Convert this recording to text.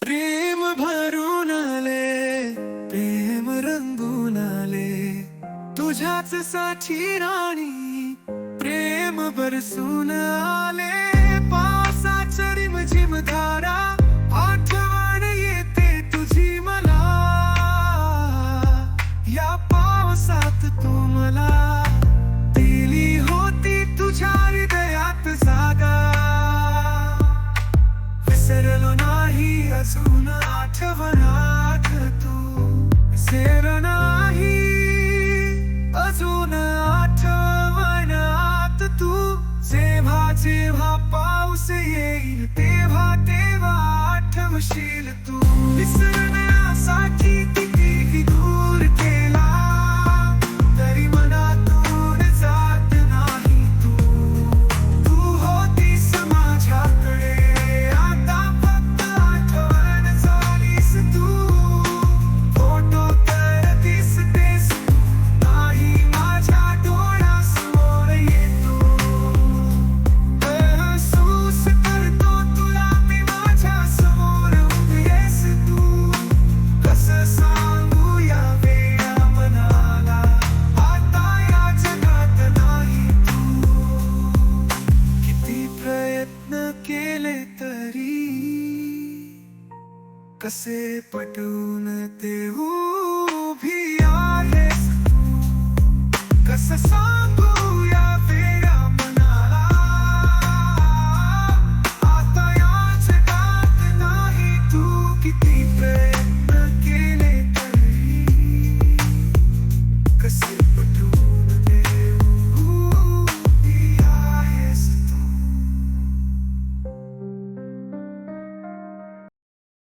प्रेम भरून आले, प्रेम रंगून आले, तुझ्याच साठी राणी प्रेम बरसून आले. पावसाच्या रिमझिम धारा आठवण येते तुझी मला. या पावसात तू मला दिली होती तुझ्या हृदयात जागा. विसरलो नाही अजून आठवणात तू, विसरलो नाही अजून आठवणात तू. जेव्हा जेव्हा पाऊस येईल तेव्हा तेव्हा आठवशील तू. विसरण्यासाठी कितीही दूर केला तरी मनातून जात नाही तू. तू होतीस माझ्याकडे, आता फक्त आठवण झालीस तू. फोटो तर दिसतेस नाही माझ्या डोळ्यासमोर येतो. महसूस करतो तुला मी माझ्या समोर उभी आहेस तू. कसं सांगू या वेड्या मनाला आता या जगात नाही तू. किती प्रयत्न केले तरी कसे पटवून देऊ उभी आहेस तू. कसं सांगू